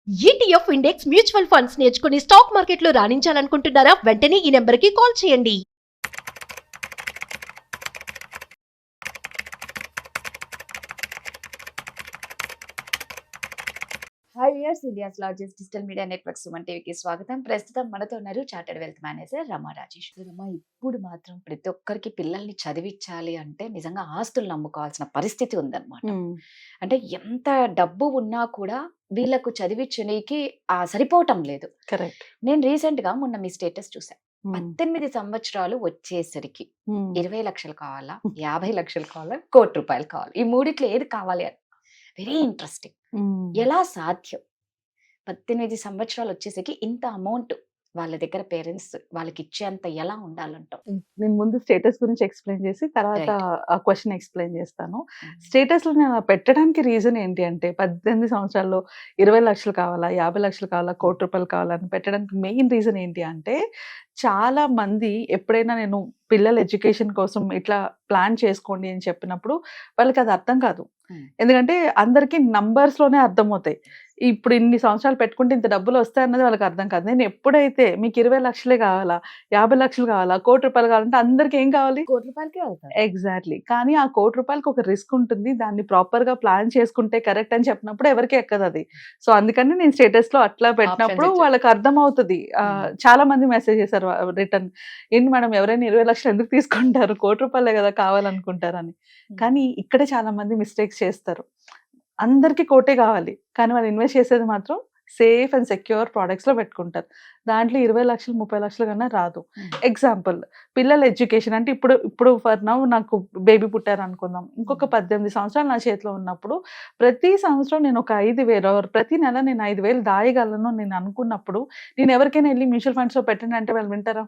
ETF index mutual funds నేర్చుకుని stock మార్కెట్లో రాణించాలనుకుంటున్నారా? వెంటనే ఈ నెంబర్కి కాల్ చేయండి. Hi viewers, India's largest digital media network Suman టీవీకి స్వాగతం. ప్రస్తుతం మనతో ఉన్నారు చార్టెడ్ వెల్త్ మేనేజర్ రమా రాజేష్. రమా, ఇప్పుడు మాత్రం ప్రతి ఒక్కరికి పిల్లల్ని చదివించాలి అంటే నిజంగా ఆస్తులు నమ్ముకోవాల్సిన పరిస్థితి ఉందన్నమాట. అంటే ఎంత డబ్బు ఉన్నా కూడా వీళ్ళకు చదివించడానికి సరిపోవటం లేదు. కరెక్ట్. నేను రీసెంట్ గా మొన్న మీ స్టేటస్ చూసాను. 18 సంవత్సరాలు వచ్చేసరికి 20 లక్షలు కావాలా, 50 లక్షలు కావాలా, ₹1,00,00,000 కావాలి, ఈ మూడిట్లో ఏది కావాలి అని వెరీ ఇంట్రెస్టింగ్. ఎలా సాధ్యం? 18 సంవత్సరాలు వచ్చేసరికి ఇంత అమౌంట్ వాళ్ళ దగ్గర పేరెంట్స్ వాళ్ళకి ఇచ్చేంత ఎలా ఉండాలంటావు? నేను ముందు స్టేటస్ గురించి ఎక్స్ప్లెయిన్ చేసి తర్వాత ఆ క్వశ్చన్ ఎక్స్ప్లెయిన్ చేస్తాను. స్టేటస్ లో నేను పెట్టడానికి రీజన్ ఏంటి అంటే 18 సంవత్సరాల్లో 20 లక్షలు కావాలా, 50 లక్షలు కావాలా, ₹1,00,00,000 కావాలని పెట్టడానికి మెయిన్ రీజన్ ఏంటి అంటే, చాలా మంది ఎప్పుడైనా నేను పిల్లల ఎడ్యుకేషన్ కోసం ఇట్లా ప్లాన్ చేసుకోండి అని చెప్పినప్పుడు వాళ్ళకి అది అర్థం కాదు. ఎందుకంటే అందరికీ నంబర్స్ లోనే అర్థమవుతాయి. ఇప్పుడు ఇన్ని సంవత్సరాలు పెట్టుకుంటే ఇంత డబ్బులు వస్తాయన్నది వాళ్ళకి అర్థం కాదు. నేను ఎప్పుడైతే మీకు 20 లక్షలే కావాలా, 50 లక్షలు కావాలా, ₹1,00,00,000 కావాలంటే అందరికి ఏం కావాలి? ₹1,00,00,000 అవుతాయి. ఎగ్జాక్ట్లీ. కానీ ఆ ₹1,00,00,000 ఒక రిస్క్ ఉంటుంది. దాన్ని ప్రాపర్ గా ప్లాన్ చేసుకుంటే కరెక్ట్ అని చెప్పినప్పుడు ఎవరికి ఎక్కదు అది. సో అందుకని నేను స్టేటస్ లో అట్లా పెట్టినప్పుడు వాళ్ళకి అర్థం అవుతుంది. చాలా మంది మెసేజ్ చేశారు రిటర్న్, ఏంటి మేడం ఎవరైనా 20 లక్షలు ఎందుకు తీసుకుంటారు, ₹1,00,00,000 కదా కావాలనుకుంటారని. కానీ ఇక్కడే చాలా మంది మిస్టేక్స్ చేస్తారు. అందరికి కోటే కావాలి, కానీ వాళ్ళు ఇన్వెస్ట్ చేసేది మాత్రం సేఫ్ అండ్ సెక్యూర్ ప్రోడక్ట్స్ లో పెట్టుకుంటారు. దాంట్లో 20 లక్షలు 30 లక్షలు కన్నా రాదు. ఎగ్జాంపుల్, పిల్లల ఎడ్యుకేషన్ అంటే ఇప్పుడు ఫర్ నౌ నాకు బేబీ పుట్టారు అనుకుందాం. ఇంకొక 18 సంవత్సరాలు నా చేతిలో ఉన్నప్పుడు ప్రతి సంవత్సరం నేను ఒక 5,000 ప్రతి నెల నేను 5,000 దాయగలను నేను అనుకున్నప్పుడు, నేను ఎవరికైనా వెళ్ళి మ్యూచువల్ ఫండ్స్ లో పెట్టండి అంటే వాళ్ళు వింటారా?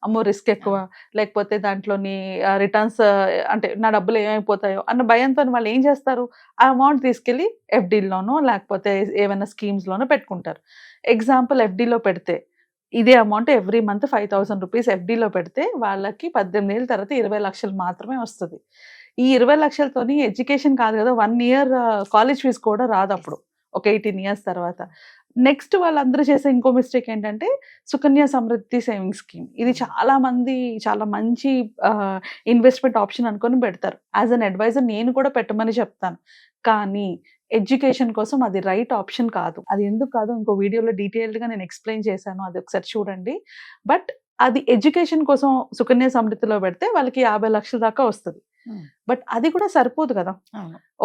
అమ్మో రిస్క్ ఎక్కువ, లేకపోతే దాంట్లోని రిటర్న్స్ అంటే నా డబ్బులు ఏమైపోతాయో అన్న భయంతో వాళ్ళు ఏం చేస్తారు, ఆ అమౌంట్ తీసుకెళ్ళి ఎఫ్డీలోనో లేకపోతే ఏమైనా స్కీమ్స్ లోనో పెట్టుకుంటారు. ఎగ్జాంపుల్, ఎఫ్డీలో పెడితే ఇదే అమౌంట్ ఎవ్రీ మంత్ ₹5,000 ఎఫ్డీలో పెడితే వాళ్ళకి 18 ఏళ్ళ తర్వాత 20 లక్షలు మాత్రమే వస్తుంది. ఈ 20 లక్షలతోని ఎడ్యుకేషన్ కాదు కదా, 1 ఇయర్ కాలేజ్ ఫీజు కూడా రాదు అప్పుడు, ఒక 18 ఇయర్స్ తర్వాత. నెక్స్ట్ వాళ్ళందరూ చేసే ఇంకో మిస్టేక్ ఏంటంటే సుకన్య సమృద్ధి సేవింగ్ స్కీమ్. ఇది చాలా మంది చాలా మంచి ఇన్వెస్ట్మెంట్ ఆప్షన్ అనుకొని పెడతారు. యాజ్ అన్ అడ్వైజర్ నేను కూడా పెట్టమని చెప్తాను, కానీ ఎడ్యుకేషన్ కోసం అది రైట్ ఆప్షన్ కాదు. అది ఎందుకు కాదు ఇంకో వీడియోలో డీటెయిల్డ్ గా నేను ఎక్స్ప్లెయిన్ చేశాను, అది ఒకసారి చూడండి. బట్ అది ఎడ్యుకేషన్ కోసం సుకన్య సమృద్ధిలో పెడితే వాళ్ళకి 50 లక్షల దాకా వస్తుంది. బట్ అది కూడా సరిపోదు కదా.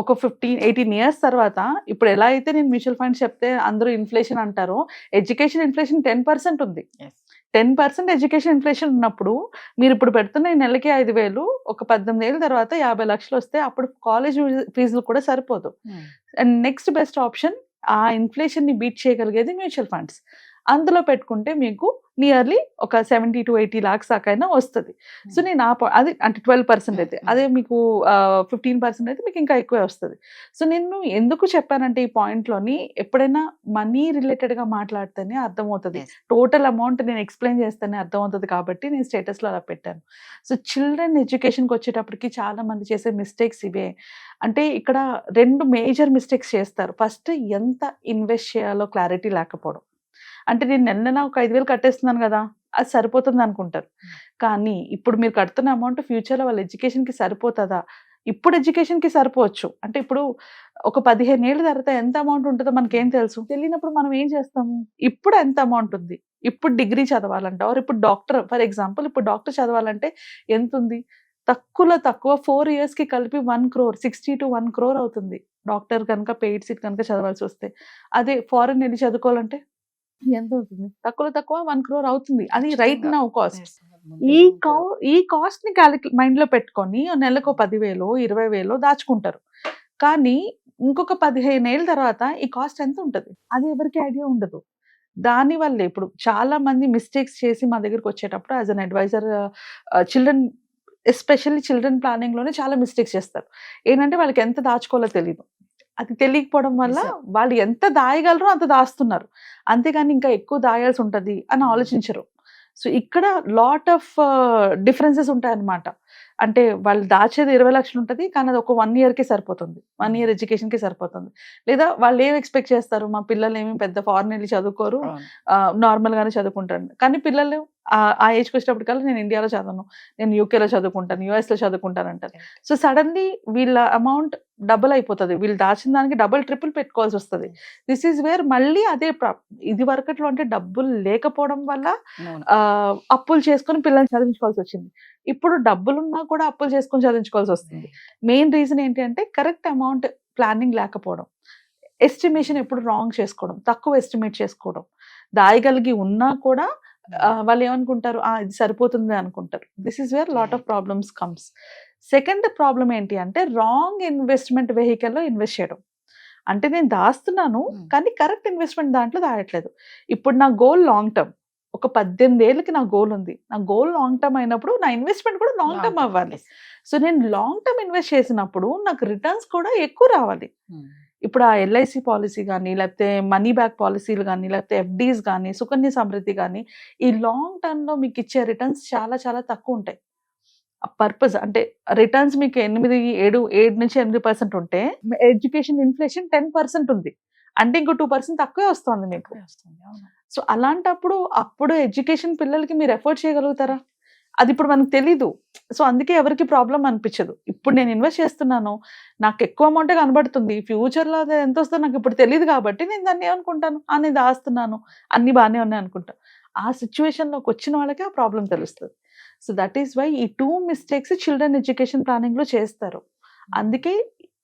ఒక 15-18 ఇయర్స్ తర్వాత, ఇప్పుడు ఎలా అయితే నేను మ్యూచువల్ ఫండ్స్ చెప్తే అందరూ ఇన్ఫ్లేషన్ అంటారో, ఎడ్యుకేషన్ ఇన్ఫ్లేషన్ 10% ఉంది. 10% ఎడ్యుకేషన్ ఇన్ఫ్లేషన్ ఉన్నప్పుడు మీరు ఇప్పుడు పెడుతున్న ఈ నెలకి 5,000, ఒక 18 ఏళ్ళ తర్వాత 50 లక్షలు వస్తే అప్పుడు కాలేజ్ ఫీజులు కూడా సరిపోదు. అండ్ నెక్స్ట్ బెస్ట్ ఆప్షన్, ఆ ఇన్ఫ్లేషన్ ని బీట్ చేయగలిగేది మ్యూచువల్ ఫండ్స్. అందులో పెట్టుకుంటే మీకు నియర్లీ ఒక 70 to 80 lakhs దాకైనా వస్తుంది. సో నేను అది అంటే 12% అయితే, అదే మీకు 15% అయితే మీకు ఇంకా ఎక్కువే వస్తుంది. సో నేను ఎందుకు చెప్పానంటే ఈ పాయింట్లోని, ఎప్పుడైనా మనీ రిలేటెడ్గా మాట్లాడితేనే అర్థమవుతుంది, టోటల్ అమౌంట్ నేను ఎక్స్ప్లెయిన్ చేస్తేనే అర్థమవుతుంది. కాబట్టి నేను స్టేటస్లో అలా పెట్టాను. సో చిల్డ్రన్ ఎడ్యుకేషన్కి వచ్చేటప్పటికి చాలా మంది చేసే మిస్టేక్స్ ఇవే. అంటే ఇక్కడ 2 మేజర్ మిస్టేక్స్ చేస్తారు. ఫస్ట్, ఎంత ఇన్వెస్ట్ చేయాలో క్లారిటీ లేకపోవడం. అంటే నేను నెల ఒక 5,000 కట్టేస్తున్నాను కదా, అది సరిపోతుంది అనుకుంటారు. కానీ ఇప్పుడు మీరు కడుతున్న అమౌంట్ ఫ్యూచర్లో వాళ్ళ ఎడ్యుకేషన్కి సరిపోతుందా? ఇప్పుడు ఎడ్యుకేషన్కి సరిపోవచ్చు, అంటే ఇప్పుడు ఒక 15 ఏళ్ళ తర్వాత ఎంత అమౌంట్ ఉంటుందో మనకేం తెలుసు? తెలియనప్పుడు మనం ఏం చేస్తాము? ఇప్పుడు ఎంత అమౌంట్ ఉంది, ఇప్పుడు డిగ్రీ చదవాలంటే ఆర్ ఇప్పుడు డాక్టర్, ఫర్ ఎగ్జాంపుల్ ఇప్పుడు డాక్టర్ చదవాలంటే ఎంత ఉంది? తక్కువలో తక్కువ 4 yearsకి కలిపి 1 crore, 60 to 1 crore అవుతుంది డాక్టర్ కనుక పెయిడ్ సీట్ కనుక చదవాల్సి వస్తే. అదే ఫారెన్ వెళ్ళి చదువుకోవాలంటే ఎంత అవుతుంది? తక్కువలో తక్కువ 1 crore అవుతుంది. అది రైట్ నౌ కాస్ట్. ఈ కాస్ట్ ని మైండ్ లో పెట్టుకొని నెలకు 10,000 20,000 దాచుకుంటారు. కానీ ఇంకొక 15 ఏళ్ళ తర్వాత ఈ కాస్ట్ ఎంత ఉంటుంది అది ఎవరికి ఐడియా ఉండదు. దాని వల్లే ఇప్పుడు చాలా మంది మిస్టేక్స్ చేసి మా దగ్గరకు వచ్చేటప్పుడు as an advisor, children especially children planning లోనే చాలా మిస్టేక్స్ చేస్తారు. ఏంటంటే వాళ్ళకి ఎంత దాచుకోవాలో తెలియదు. అది తెలియకపోవడం వల్ల వాళ్ళు ఎంత దాయగలరో అంత దాస్తున్నారు, అంతేగాని ఇంకా ఎక్కువ దాయాల్సి ఉంటది అని ఆలోచించరు. సో ఇక్కడ లాట్ ఆఫ్ డిఫరెన్సెస్ ఉంటాయి అన్నమాట. అంటే వాళ్ళు దాచేది 20 లక్షలు ఉంటుంది, కానీ అది ఒక 1 yearకి సరిపోతుంది, 1 year ఎడ్యుకేషన్కి సరిపోతుంది. లేదా వాళ్ళు ఏం ఎక్స్పెక్ట్ చేస్తారు, మా పిల్లలు ఏమి పెద్ద ఫారెన్ వెళ్ళి చదువుకోరు, నార్మల్ గానే చదువుకుంటారు. కానీ పిల్లలు ఆ ఏజ్కి వచ్చేటప్పటికల్లా నేను ఇండియాలో చదవను, నేను యూకేలో చదువుకుంటాను, యుఎస్లో చదువుకుంటాను అంటారు. సో సడన్లీ వీళ్ళ అమౌంట్ డబుల్ అయిపోతుంది, వీళ్ళు దాచిన దానికి డబుల్ ట్రిపుల్ పెట్టుకోవాల్సి వస్తుంది. దిస్ ఈజ్ వేర్ మళ్ళీ అదే ఇది వరకట్లో అంటే డబ్బులు లేకపోవడం వల్ల అప్పులు చేసుకొని పిల్లల్ని చదివించుకోవాల్సి వచ్చింది. ఇప్పుడు డబ్బులున్నా కూడా అప్పులు చేసుకొని చదివించుకోవాల్సి వస్తుంది. మెయిన్ రీజన్ ఏంటి అంటే కరెక్ట్ అమౌంట్ ప్లానింగ్ లేకపోవడం, ఎస్టిమేషన్ ఎప్పుడు రాంగ్ చేసుకోవడం, తక్కువ ఎస్టిమేట్ చేసుకోవడం, దాయగలిగి ఉన్నా కూడా వాళ్ళు ఏమనుకుంటారు, ఇది సరిపోతుంది అనుకుంటారు. This is where lot of problems comes. Second problem ఏంటి అంటే రాంగ్ ఇన్వెస్ట్మెంట్ వెహికల్లో ఇన్వెస్ట్ చేయడం. అంటే నేను దాస్తున్నాను కానీ కరెక్ట్ ఇన్వెస్ట్మెంట్ దాంట్లో దాయట్లేదు. ఇప్పుడు నా గోల్ లాంగ్ టర్మ్, ఒక 18 ఏళ్ళకి నా గోల్ ఉంది, నా గోల్ లాంగ్ టర్మ్ అయినప్పుడు నా ఇన్వెస్ట్మెంట్ కూడా లాంగ్ టర్మ్ అవ్వాలి. సో నేను లాంగ్ టర్మ్ ఇన్వెస్ట్ చేసినప్పుడు నాకు రిటర్న్స్ కూడా ఎక్కువ రావాలి. ఇప్పుడు ఆ ఎల్ఐసి పాలసీ కానీ, లేకపోతే మనీ బ్యాక్ పాలసీలు కానీ, లేకపోతే ఎఫ్డీస్ కానీ, సుకన్య సమృద్ధి కానీ, ఈ లాంగ్ టర్మ్లో మీకు ఇచ్చే రిటర్న్స్ చాలా చాలా తక్కువ ఉంటాయి. పర్పస్ అంటే రిటర్న్స్ మీకు 7 నుంచి 8% ఉంటే ఎడ్యుకేషన్ ఇన్ఫ్లేషన్ 10% ఉంది, అంటే ఇంకో 2% తక్కువే వస్తుంది మీకు. సో అలాంటప్పుడు అప్పుడు ఎడ్యుకేషన్ పిల్లలకి మీరు ఎఫర్ట్ చేయగలుగుతారా? అది ఇప్పుడు మనకు తెలీదు. సో అందుకే ఎవరికి ప్రాబ్లం అనిపించదు. ఇప్పుడు నేను ఇన్వెస్ట్ చేస్తున్నాను, నాకు ఎక్కువ అమౌంటే కనబడుతుంది, ఫ్యూచర్లో అది ఎంత వస్తుందో నాకు ఇప్పుడు తెలియదు కాబట్టి నేను దాన్ని ఏమనుకుంటాను, నేను దాస్తున్నాను, అన్ని బాగానే ఉన్నాయి అనుకుంటాను. ఆ సిచ్యువేషన్లోకి వచ్చిన వాళ్ళకి ఆ ప్రాబ్లం తెలుస్తుంది. సో దట్ ఈస్ వై ఈ 2 మిస్టేక్స్ చిల్డ్రన్ ఎడ్యుకేషన్ ప్లానింగ్లో చేస్తారు. అందుకే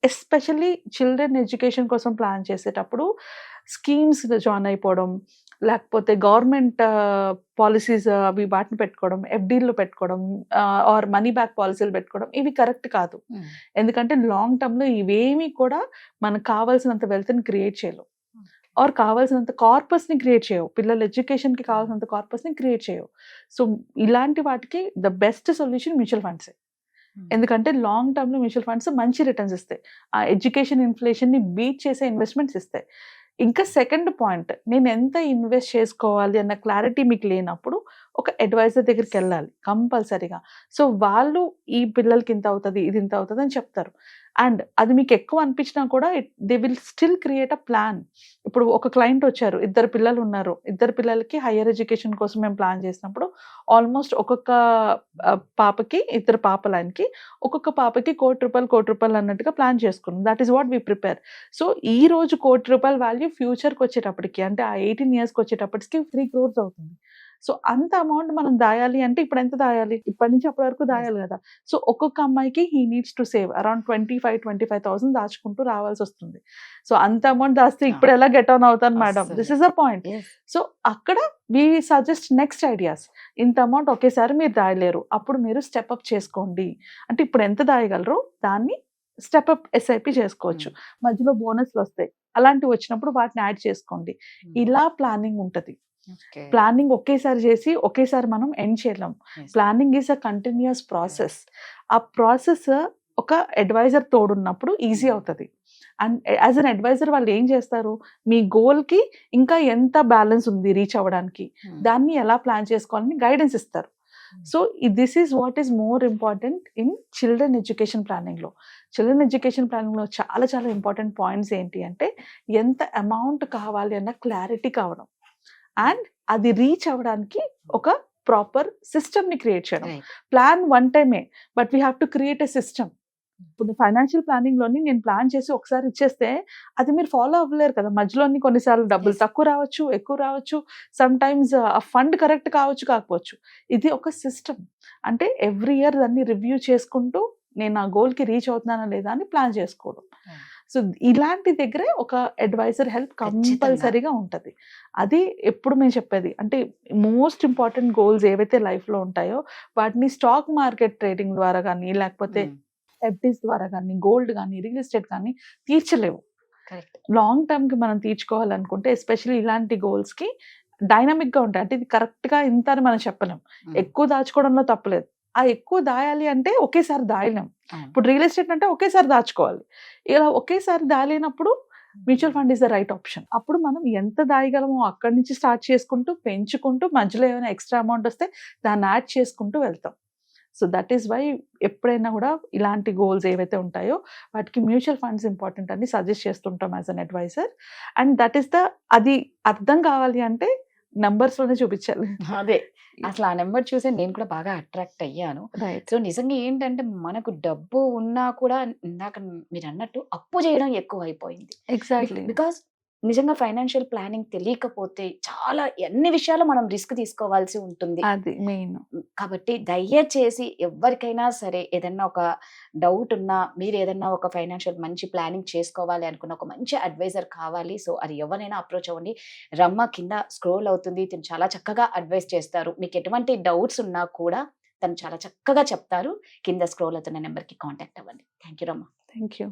ఎస్పెషల్లీ చిల్డ్రన్ ఎడ్యుకేషన్ కోసం ప్లాన్ చేసేటప్పుడు స్కీమ్స్ జాయిన్ అయిపోవడం, లేకపోతే గవర్నమెంట్ పాలసీస్ అవి వాటిని పెట్టుకోవడం, ఎఫ్డీలు పెట్టుకోవడం, ఆర్ మనీ బ్యాక్ పాలసీలు పెట్టుకోవడం, ఇవి కరెక్ట్ కాదు. ఎందుకంటే లాంగ్ టర్మ్లో ఇవేమీ కూడా మనకు కావాల్సినంత వెల్త్ని క్రియేట్ చేయలేవు, ఆర్ కావాల్సినంత కార్పస్ని క్రియేట్ చేయవు, పిల్లల ఎడ్యుకేషన్కి కావాల్సినంత కార్పస్ని క్రియేట్ చేయవు. సో ఇలాంటి వాటికి ద బెస్ట్ సొల్యూషన్ మ్యూచువల్ ఫండ్సే. ఎందుకంటే లాంగ్ టర్మ్లో మ్యూచువల్ ఫండ్స్ మంచి రిటర్న్స్ ఇస్తాయి, ఆ ఎడ్యుకేషన్ ఇన్ఫ్లేషన్ని బీట్ చేసే ఇన్వెస్ట్మెంట్స్ ఇస్తాయి. ఇంకా సెకండ్ పాయింట్, నేను ఎంత ఇన్వెస్ట్ చేసుకోవాలి అన్న క్లారిటీ మీకు లేనప్పుడు ఒక అడ్వైజర్ దగ్గరికి వెళ్ళాలి కంపల్సరీగా. సో వాళ్ళు ఈ పిల్లలకి ఇంత అవుతుంది, ఇది ఇంత అవుతుంది అని చెప్తారు. అండ్ అది మీకు ఎక్కువ అనిపించినా కూడా they will still create a plan. ఇప్పుడు ఒక క్లయింట్ వచ్చారు, 2 పిల్లలు ఉన్నారు, 2 పిల్లలకి హయ్యర్ ఎడ్యుకేషన్ కోసం మేము ప్లాన్ చేసినప్పుడు ఆల్మోస్ట్ ఒక్కొక్క పాపకి, 2 పాపలకి ఒక్కొక్క పాపకి ₹1,00,00,000 అన్నట్టుగా ప్లాన్ చేసుకున్నాం. That is what we prepare. So ఈ రోజు ₹1,00,00,000 వాల్యూ ఫ్యూచర్కి వచ్చేటప్పటికి, అంటే ఆ 18 yearsకి వచ్చేటప్పటికి 3 crores అవుతుంది. సో అంత అమౌంట్ మనం దాయాలి అంటే ఇప్పుడు ఎంత దాయాలి, ఇప్పటి నుంచి అప్పటి వరకు దాయాలి కదా. సో ఒక్కొక్క అమ్మాయికి he needs to save around 25,000 దాచుకుంటూ రావాల్సి వస్తుంది. సో అంత అమౌంట్ దాస్తే ఇప్పుడు ఎలా గెట్ ఆన్ అవుతాను madam, this is a point. So అక్కడ వీ సజెస్ట్ నెక్స్ట్ ఐడియాస్. ఇంత అమౌంట్ ఒకేసారి మీరు దాయలేరు, అప్పుడు మీరు స్టెప్ అప్ చేసుకోండి. అంటే ఇప్పుడు ఎంత దాయగలరో దాన్ని స్టెప్ అప్ ఎస్ఐపి చేసుకోవచ్చు, మధ్యలో బోనస్లు వస్తాయి, అలాంటివి వచ్చినప్పుడు వాటిని యాడ్ చేసుకోండి. ఇలా ప్లానింగ్ ఉంటుంది. ప్లానింగ్ ఒకేసారి చేసి ఒకేసారి మనం ఎండ్ చేయలేం. Planning is a continuous process. ఆ ప్రాసెస్ ఒక అడ్వైజర్ తోడున్నప్పుడు ఈజీ అవుతుంది. అండ్ యాజ్ అన్ అడ్వైజర్ వాళ్ళు ఏం చేస్తారు, మీ గోల్కి ఇంకా ఎంత బ్యాలెన్స్ ఉంది రీచ్ అవ్వడానికి, దాన్ని ఎలా ప్లాన్ చేసుకోవాలని గైడెన్స్ ఇస్తారు. So this is what is more important in children education ప్లానింగ్లో. చిల్డ్రన్ ఎడ్యుకేషన్ ప్లానింగ్లో చాలా చాలా ఇంపార్టెంట్ పాయింట్స్ ఏంటి అంటే ఎంత అమౌంట్ కావాలి అన్న క్లారిటీ కావడం, అండ్ అది రీచ్ అవ్వడానికి ఒక ప్రాపర్ సిస్టమ్ని క్రియేట్ చేయడం. ప్లాన్ వన్ టైమే, but we have to create a system. ఇప్పుడు ఫైనాన్షియల్ ప్లానింగ్లోని నేను ప్లాన్ చేసి ఒకసారి ఇచ్చేస్తే అది మీరు ఫాలో అవ్వలేరు కదా. మధ్యలోని కొన్నిసార్లు డబ్బులు తక్కువ రావచ్చు, ఎక్కువ రావచ్చు, సమ్ టైమ్స్ ఆ ఫండ్ కరెక్ట్ కావచ్చు, కాకపోవచ్చు. ఇది ఒక సిస్టమ్. అంటే ఎవ్రీ ఇయర్ దాన్ని రివ్యూ చేసుకుంటూ నేను ఆ గోల్కి రీచ్ అవుతున్నానా లేదా అని ప్లాన్ చేసుకోవడం. సో ఇలాంటి దగ్గరే ఒక అడ్వైజర్ హెల్ప్ కంపల్సరీగా ఉంటుంది. అది ఎప్పుడు మేము చెప్పేది అంటే మోస్ట్ ఇంపార్టెంట్ గోల్స్ ఏవైతే లైఫ్లో ఉంటాయో వాటిని స్టాక్ మార్కెట్ ట్రేడింగ్ ద్వారా కానీ, లేకపోతే ఎఫ్డీస్ ద్వారా కానీ, గోల్డ్ కానీ, రియల్ ఎస్టేట్ కానీ తీర్చలేవు. లాంగ్ టర్మ్కి మనం తీర్చుకోవాలనుకుంటే ఎస్పెషల్లీ ఇలాంటి గోల్స్కి డైనమిక్గా ఉంటాయి. అంటే ఇది కరెక్ట్గా ఇంత అని మనం చెప్పలేం. ఎక్కువ దాచుకోవడంలో తప్పలేదు, ఆ ఎక్కువ దాయాలి అంటే ఒకేసారి దాయలేం. ఇప్పుడు రియల్ ఎస్టేట్ అంటే ఒకేసారి దాచుకోవాలి. ఇలా ఒకేసారి దాయలేనప్పుడు mutual fund is the right option. అప్పుడు మనం ఎంత దాయగలమో అక్కడి నుంచి స్టార్ట్ చేసుకుంటూ పెంచుకుంటూ మధ్యలో ఏమైనా ఎక్స్ట్రా అమౌంట్ వస్తే దాన్ని యాడ్ చేసుకుంటూ వెళ్తాం. సో దట్ ఈస్ వై ఎప్పుడైనా కూడా ఇలాంటి గోల్స్ ఏవైతే ఉంటాయో వాటికి మ్యూచువల్ ఫండ్స్ ఇంపార్టెంట్ అని సజెస్ట్ చేస్తుంటాం as an advisor. And that is అది అర్థం కావాలి అంటే numbers లోనే చూపించాలి. అదే అసలు ఆ నెంబర్ చూసే నేను కూడా బాగా అట్రాక్ట్ అయ్యాను. రైట్. సో నిజంగా ఏంటంటే మనకు డబ్బు ఉన్నా కూడా ఇందాక మీరు అన్నట్టు అప్పు చేయడం ఎక్కువ అయిపోయింది. ఎగ్జాక్ట్లీ. బికాస్ నిజంగా ఫైనాన్షియల్ ప్లానింగ్ తెలియకపోతే చాలా ఎన్ని విషయాలు మనం రిస్క్ తీసుకోవాల్సి ఉంటుంది. అది మెయిన్. కాబట్టి దయచేసి ఎవరికైనా సరే ఏదన్నా ఒక డౌట్ ఉన్నా, మీరు ఏదన్నా ఒక ఫైనాన్షియల్ మంచి ప్లానింగ్ చేసుకోవాలి అనుకున్న ఒక మంచి అడ్వైజర్ కావాలి. సో అది ఎవరైనా అప్రోచ్ అవ్వండి. రమ్మ కింద స్క్రోల్ అవుతుంది, తను చాలా చక్కగా అడ్వైస్ చేస్తారు. మీకు ఎటువంటి డౌట్స్ ఉన్నా కూడా తను చాలా చక్కగా చెప్తారు. కింద స్క్రోల్ అవుతున్న నెంబర్కి కాంటాక్ట్ అవ్వండి. థ్యాంక్ యూ రమ్మ. Thank you.